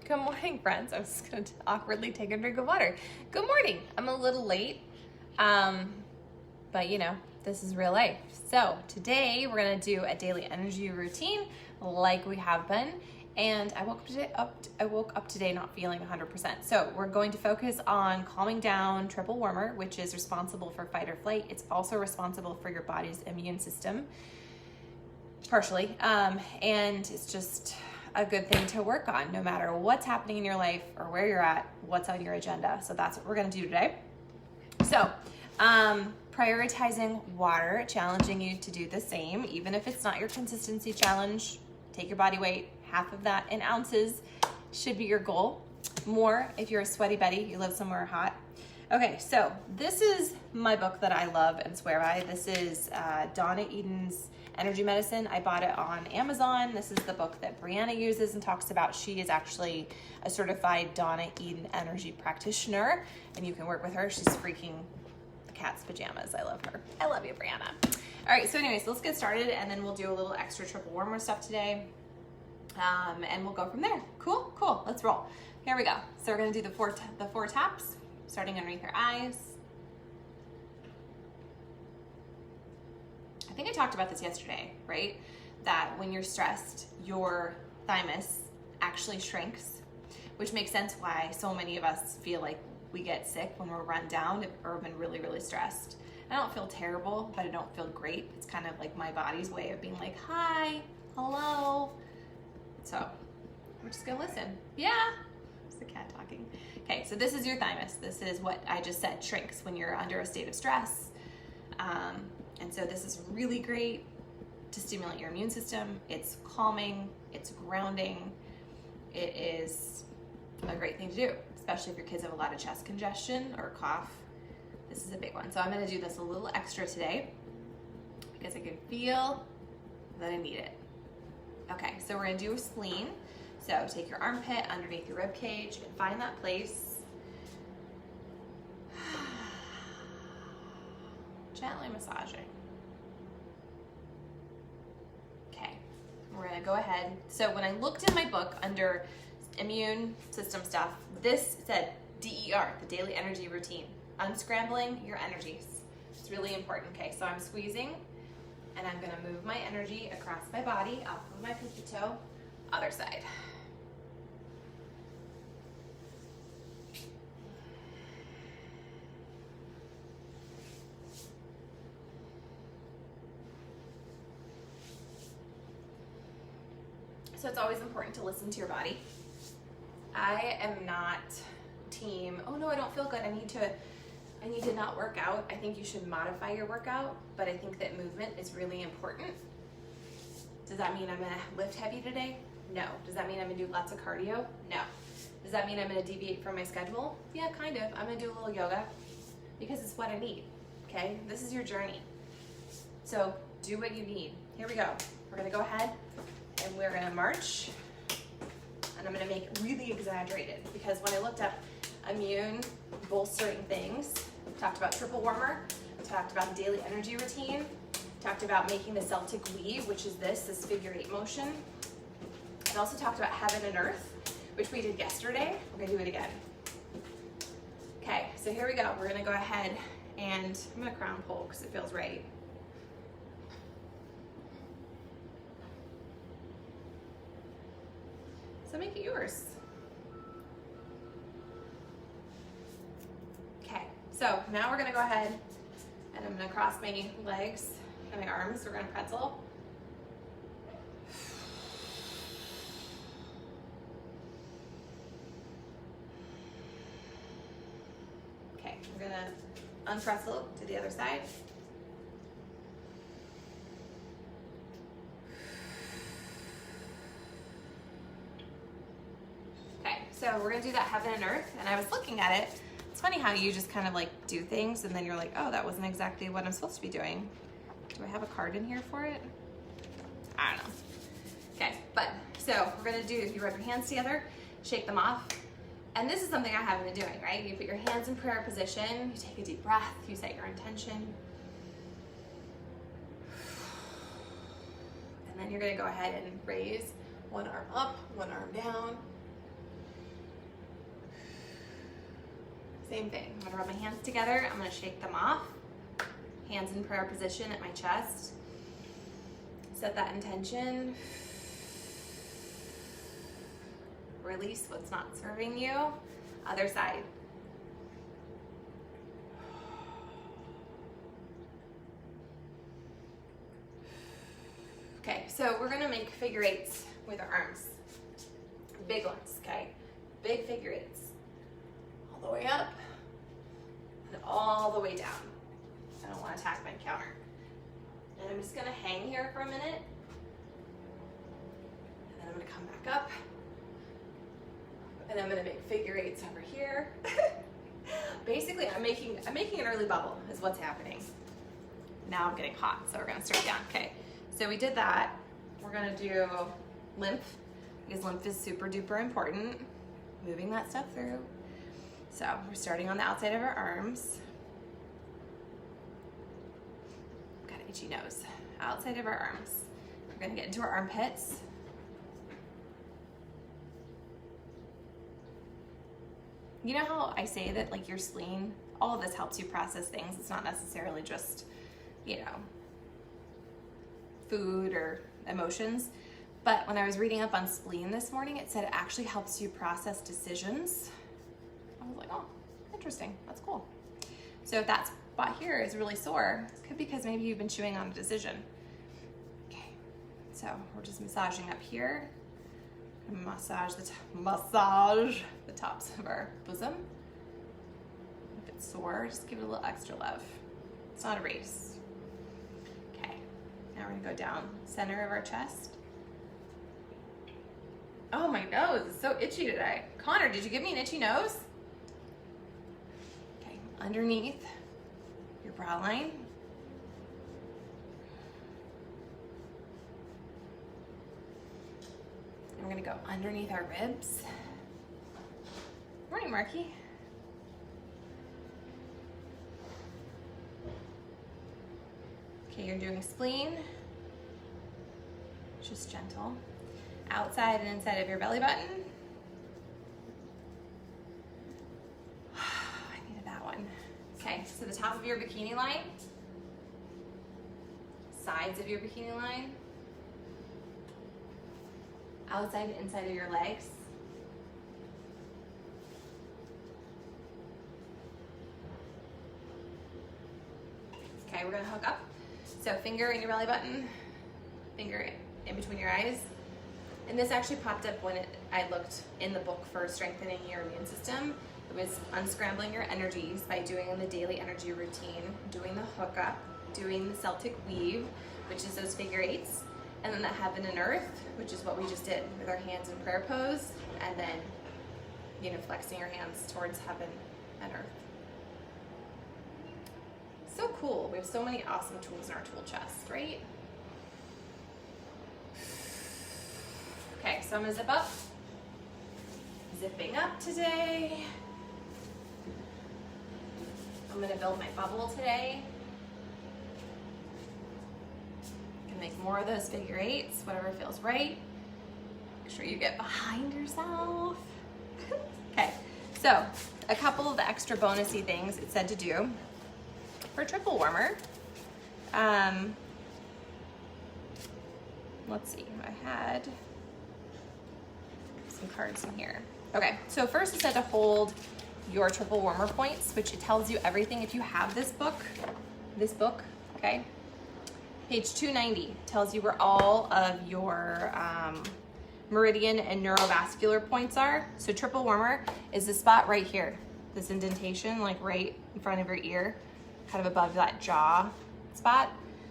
Good morning, friends. I'm just going to awkwardly take a drink of water. Good morning. I'm a little late, but you know, this is real life. So today we're going to do a daily energy routine like we have been. And I woke up today not feeling 100%. So we're going to focus on calming down triple warmer, which is responsible for fight or flight. It's also responsible for your body's immune system, partially. And it's just a good thing to work on no matter what's happening in your life or where you're at, what's on your agenda. So that's what we're going to do today. So prioritizing water, challenging you to do the same, even if it's not your consistency challenge. Take your body weight, half of that in ounces should be your goal. More if you're a sweaty Betty, you live somewhere hot. Okay, so this is my book that I love and swear by. This is Donna Eden's Energy Medicine. I bought it on Amazon. This is the book that Brianna uses and talks about. She is actually a certified Donna Eden energy practitioner, and you can work with her. She's freaking the cat's pajamas. I love her. I love you, Brianna. All right, so anyways, let's get started, and then we'll do a little extra triple warmer stuff today, and we'll go from there. Cool, cool. Let's roll. Here we go. So we're gonna do the four taps, starting underneath your eyes. I think I talked about this yesterday, right? That when you're stressed, your thymus actually shrinks, which makes sense why so many of us feel like we get sick when we're run down or been really, really stressed. I don't feel terrible, but I don't feel great. It's kind of like my body's way of being like, hi, hello. So we're just gonna listen. Yeah, it's the cat talking. Okay, so this is your thymus. This is what I just said shrinks when you're under a state of stress. And so this is really great to stimulate your immune system. It's calming, it's grounding. It is a great thing to do, especially if your kids have a lot of chest congestion or cough. This is a big one. So I'm gonna do this a little extra today because I can feel that I need it. Okay, so we're gonna do a spleen. So take your armpit underneath your rib cage and find that place. Gently massaging. Okay, we're gonna go ahead. So when I looked in my book under immune system stuff, this said DER, the daily energy routine, unscrambling your energies. It's really important. Okay, so I'm squeezing and I'm gonna move my energy across my body, off of my pinky toe, other side. So it's always important to listen to your body. I am not team, oh no, I don't feel good, I need to not work out. I think you should modify your workout, but I think that movement is really important. Does that mean I'm gonna lift heavy today? No. Does that mean I'm gonna do lots of cardio? No. Does that mean I'm gonna deviate from my schedule? Yeah, kind of. I'm gonna do a little yoga because it's what I need, okay? This is your journey. So do what you need. Here we go. We're gonna go ahead and we're gonna march, and I'm gonna make it really exaggerated because when I looked up immune bolstering things, talked about triple warmer, talked about the daily energy routine, talked about making the Celtic weave, which is this figure 8 motion. I also talked about heaven and earth, which we did yesterday. We're gonna do it again. Okay, so here we go. We're gonna go ahead and I'm gonna crown pull because it feels right. So make it yours. Okay, so now we're gonna go ahead and I'm gonna cross my legs and my arms. We're gonna pretzel. Okay, we're gonna unpretzel to the other side. So we're gonna do that heaven and earth, and I was looking at it. It's funny how you just kind of like do things and then you're like, oh, that wasn't exactly what I'm supposed to be doing. Do I have a card in here for it? I don't know. Okay, but so we're gonna do, you rub your hands together, shake them off. And this is something I haven't been doing, right? You put your hands in prayer position, you take a deep breath, you set your intention. And then you're gonna go ahead and raise one arm up, one arm down. Same thing. I'm gonna rub my hands together. I'm gonna shake them off. Hands in prayer position at my chest. Set that intention. Release what's not serving you. Other side. Okay, so we're gonna make figure eights with our arms. Big ones, okay? Big figure eights. All the way up and all the way down. I don't want to attack my counter. And I'm just gonna hang here for a minute. And then I'm gonna come back up. And I'm gonna make figure eights over here. Basically, I'm making an early bubble is what's happening. Now I'm getting hot, so we're gonna start down. Okay, so we did that. We're gonna do lymph, because lymph is super duper important. Moving that stuff through. So we're starting on the outside of our arms. Got an itchy nose. Outside of our arms. We're gonna get into our armpits. You know how I say that like your spleen, all of this helps you process things. It's not necessarily just, you know, food or emotions. But when I was reading up on spleen this morning, it said it actually helps you process decisions. I was like, oh, interesting, that's cool. So if that spot here is really sore, it could be because maybe you've been chewing on a decision. Okay, so we're just massaging up here. Massage the tops of our bosom. If it's sore, just give it a little extra love. It's not a race. Okay, now we're gonna go down center of our chest. Oh, my nose is so itchy today. Connor, did you give me an itchy nose? Okay, underneath your brow line. And we're gonna go underneath our ribs. Morning, Marky. Okay, you're doing spleen. Just gentle. Outside and inside of your belly button. I needed that one. Okay, so the top of your bikini line. Sides of your bikini line. Outside and inside of your legs. Okay, we're gonna hook up. So finger in your belly button, finger in between your eyes. And this actually popped up when I looked in the book for strengthening your immune system. It was unscrambling your energies by doing the daily energy routine, doing the hookup, doing the Celtic weave, which is those figure eights, and then the heaven and earth, which is what we just did with our hands in prayer pose, and then, you know, flexing your hands towards heaven and earth. So cool. We have so many awesome tools in our tool chest, right? Okay, so I'm gonna zip up. Zipping up today. I'm gonna build my bubble today. You can make more of those figure eights, whatever feels right. Make sure you get behind yourself. Okay, so a couple of the extra bonusy things it said to do for triple warmer. Let's see, I had some cards in here. Okay, so first it said to hold your triple warmer points, which it tells you everything. If you have this book, okay, page 290 tells you where all of your meridian and neurovascular points are. So triple warmer is the spot right here, this indentation, like right in front of your ear, kind of above that jaw spot.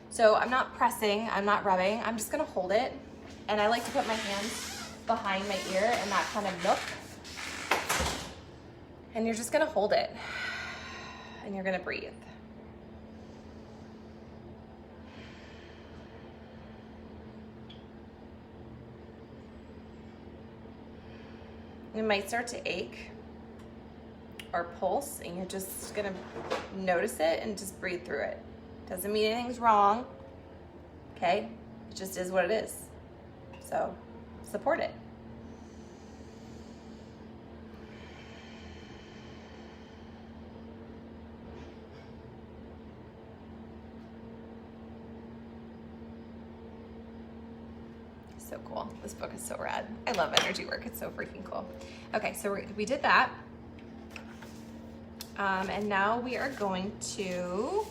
So I'm not pressing, I'm not rubbing, I'm just gonna hold it. And I like to put my hands behind my ear in that kind of nook. And you're just gonna hold it and you're gonna breathe. It might start to ache or pulse, and you're just gonna notice it and just breathe through it. Doesn't mean anything's wrong, okay? It just is what it is. So support it. So cool. This book is so rad. I love energy work. It's so freaking cool. Okay, so we did that. And now we are going to,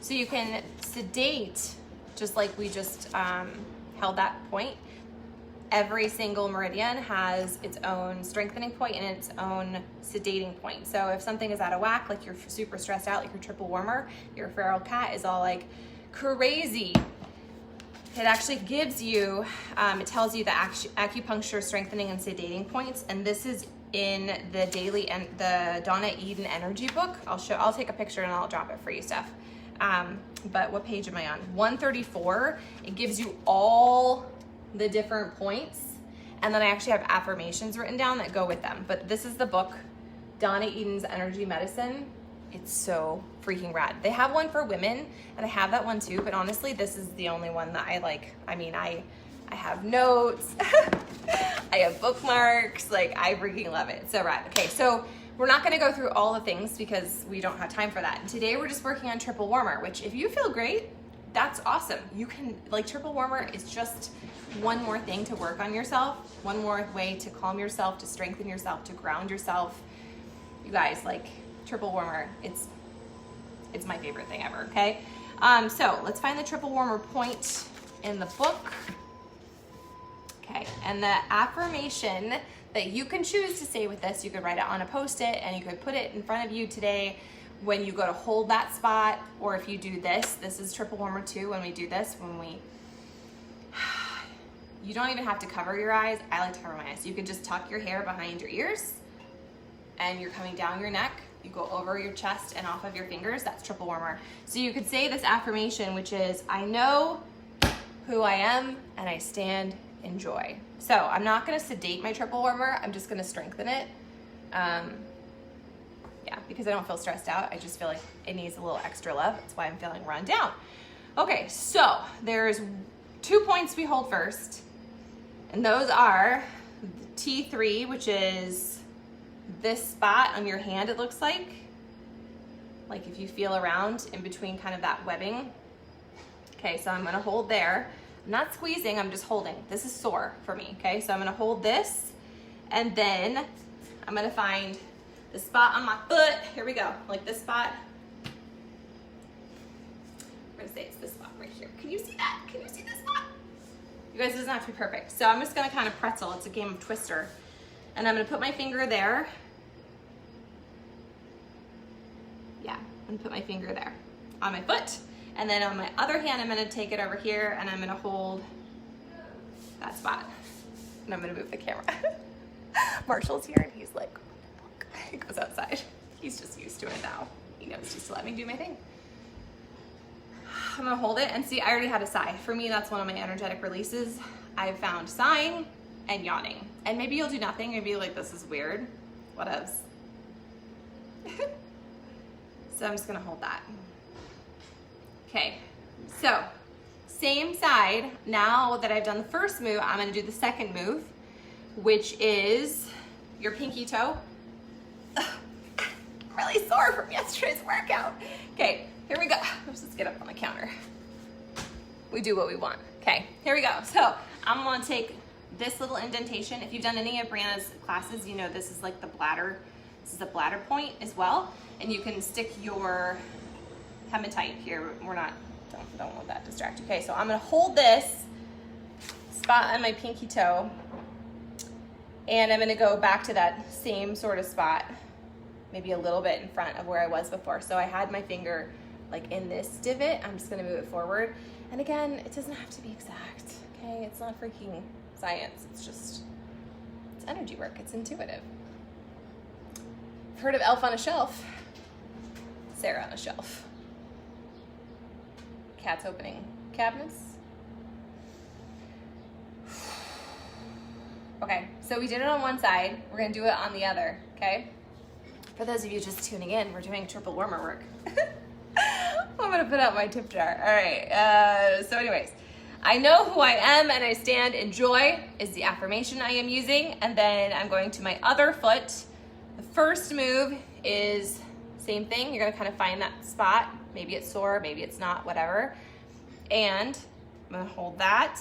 so you can sedate, just like we just held that point. Every single meridian has its own strengthening point and its own sedating point. So if something is out of whack, like you're super stressed out, like your triple warmer, your feral cat is all like crazy, it actually gives you, it tells you the acupuncture strengthening and sedating points. And this is in the daily and the Donna Eden energy book. I'll take a picture and I'll drop it for you, Steph. But what page am I on? 134. It gives you all the different points. And then I actually have affirmations written down that go with them. But this is the book, Donna Eden's Energy Medicine. It's so freaking rad. They have one for women, and I have that one too, but honestly, this is the only one that I like. I mean, I have notes, I have bookmarks, like I freaking love it. It's so rad. Okay, so we're not gonna go through all the things because we don't have time for that. And today we're just working on triple warmer, which if you feel great, that's awesome. You can, like, triple warmer is just one more thing to work on yourself, one more way to calm yourself, to strengthen yourself, to ground yourself. You guys, like, triple warmer, it's my favorite thing ever, okay? So let's find the triple warmer point in the book. Okay, and the affirmation that you can choose to say with this, you could write it on a Post-it and you could put it in front of you today when you go to hold that spot, or if you do this is triple warmer too, when we do this, you don't even have to cover your eyes. I like to cover my eyes. You can just tuck your hair behind your ears and you're coming down your neck. You go over your chest and off of your fingers. That's triple warmer. So you could say this affirmation, which is, I know who I am and I stand in joy. So I'm not gonna sedate my triple warmer. I'm just gonna strengthen it. Yeah, because I don't feel stressed out. I just feel like it needs a little extra love. That's why I'm feeling run down. Okay, so there's 2 points we hold first. And those are the T3, which is this spot on your hand, it looks like if you feel around in between kind of that webbing. Okay, so I'm gonna hold there. I'm not squeezing, I'm just holding. This is sore for me, okay? So I'm gonna hold this, and then I'm gonna find the spot on my foot. Here we go, like this spot. We're gonna say it's this spot right here. Can you see that? Can you see this spot? You guys, it doesn't have to be perfect. So I'm just gonna kind of pretzel. It's a game of Twister. And I'm gonna put my finger there. Yeah, I'm gonna put my finger there on my foot. And then on my other hand, I'm gonna take it over here and I'm gonna hold that spot. And I'm gonna move the camera. Marshall's here and he's like, look. He goes outside. He's just used to it now. He knows just to let me do my thing. I'm gonna hold it and see, I already had a sigh. For me, that's one of my energetic releases. I've found sighing and yawning. And maybe you'll do nothing. Maybe you're like, this is weird. Whatevs. So I'm just gonna hold that. Okay, so same side. Now that I've done the first move, I'm gonna do the second move, which is your pinky toe. I'm really sore from yesterday's workout. Okay, here we go. Let's just get up on the counter. We do what we want. Okay, here we go. So I'm gonna take this little indentation. If you've done any of Brianna's classes, you know this is like the bladder. This is the bladder point as well. And you can stick your hematite here. We're not, don't let that distract you. Okay, so I'm gonna hold this spot on my pinky toe and I'm gonna go back to that same sort of spot, maybe a little bit in front of where I was before. So I had my finger like in this divot. I'm just gonna move it forward. And again, it doesn't have to be exact, okay? It's not freaking science. It's just, it's energy work. It's intuitive. Heard of Elf on a Shelf? Sarah on a shelf. Cats opening cabinets. Okay, so we did it on one side. We're gonna do it on the other, okay? For those of you just tuning in, we're doing triple warmer work. I'm gonna put out my tip jar. All right, so anyways, I know who I am and I stand in joy is the affirmation I am using. And then I'm going to my other foot. The first move is same thing. You're gonna kind of find that spot. Maybe it's sore, maybe it's not, whatever. And I'm gonna hold that.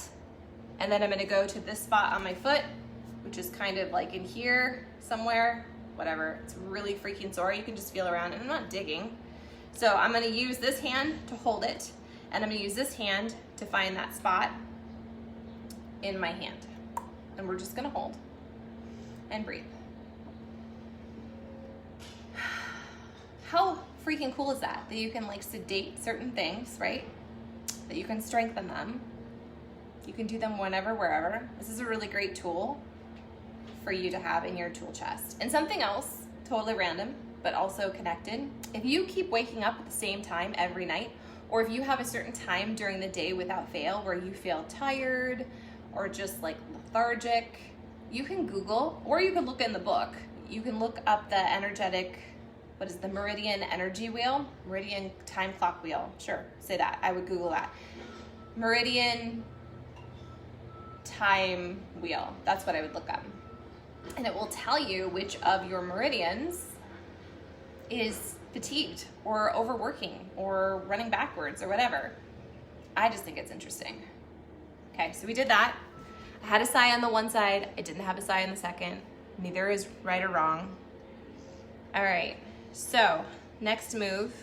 And then I'm gonna go to this spot on my foot, which is kind of like in here somewhere, whatever. It's really freaking sore. You can just feel around, and I'm not digging. So I'm gonna use this hand to hold it, and I'm gonna use this hand to find that spot in my hand. And we're just gonna hold and breathe. How freaking cool is that? That you can like sedate certain things, right? That you can strengthen them. You can do them whenever, wherever. This is a really great tool for you to have in your tool chest. And something else, totally random, but also connected. If you keep waking up at the same time every night, or if you have a certain time during the day without fail where you feel tired or just like lethargic, you can Google, or you can look in the book. You can look up the energetic, what is the Meridian energy wheel? Meridian time clock wheel. Sure, say that. I would Google that. Meridian time wheel. That's what I would look up. And it will tell you which of your meridians is fatigued or overworking or running backwards or whatever. I just think it's interesting. Okay, so we did that. I had a sigh on the one side. I didn't have a sigh on the second. Neither is right or wrong. All right, so next move.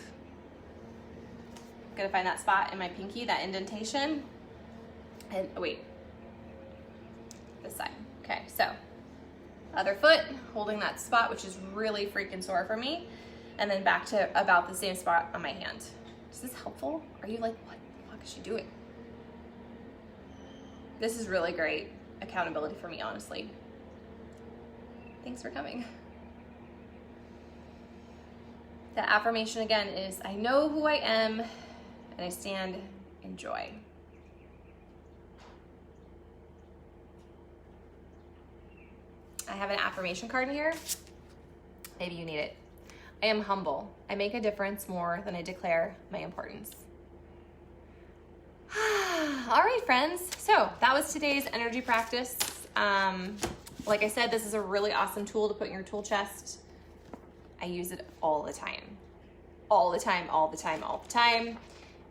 I'm gonna find that spot in my pinky, that indentation. And oh, wait, this side. Okay, so other foot, holding that spot, which is really freaking sore for me. And then back to about the same spot on my hand. Is this helpful? Are you like, what the fuck is she doing? This is really great accountability for me, honestly. Thanks for coming. The affirmation again is, I know who I am and I stand in joy. I have an affirmation card in here. Maybe you need it. I am humble. I make a difference more than I declare my importance. All right, friends. So that was today's energy practice. Like I said, this is a really awesome tool to put in your tool chest. I use it all the time. All the time, all the time, all the time.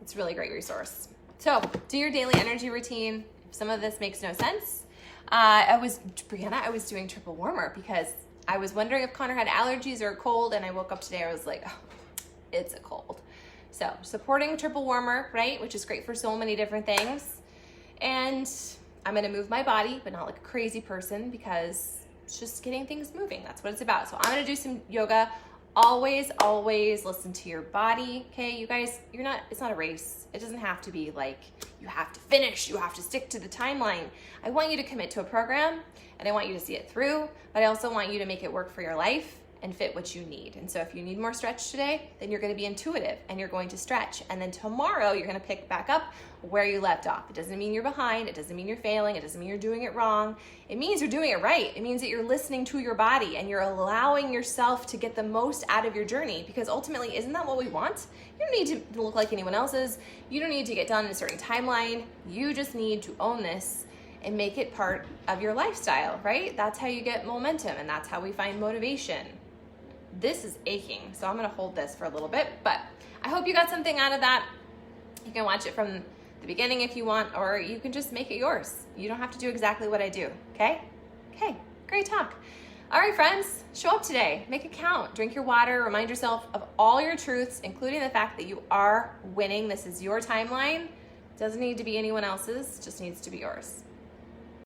It's a really great resource. So do your daily energy routine. If some of this makes no sense, Brianna, I was doing triple warmer because I was wondering if Connor had allergies or a cold, and I woke up today, I was like, oh, it's a cold. So supporting triple warmer, right? Which is great for so many different things. And I'm gonna move my body, but not like a crazy person, because it's just getting things moving. That's what it's about. So I'm gonna do some yoga. Always, always listen to your body, okay? You guys, it's not a race. It doesn't have to be like, you have to finish, you have to stick to the timeline. I want you to commit to a program, and I want you to see it through, but I also want you to make it work for your life and fit what you need. And so if you need more stretch today, then you're gonna be intuitive and you're going to stretch. And then tomorrow you're gonna pick back up where you left off. It doesn't mean you're behind. It doesn't mean you're failing. It doesn't mean you're doing it wrong. It means you're doing it right. It means that you're listening to your body and you're allowing yourself to get the most out of your journey, because ultimately, isn't that what we want? You don't need to look like anyone else's. You don't need to get done in a certain timeline. You just need to own this and make it part of your lifestyle, right? That's how you get momentum, and that's how we find motivation. This is aching, so I'm gonna hold this for a little bit, but I hope you got something out of that. You can watch it from the beginning if you want, or you can just make it yours. You don't have to do exactly what I do, okay? Okay, great talk. All right, friends, show up today. Make it count. Drink your water. Remind yourself of all your truths, including the fact that you are winning. This is your timeline. It doesn't need to be anyone else's, it just needs to be yours.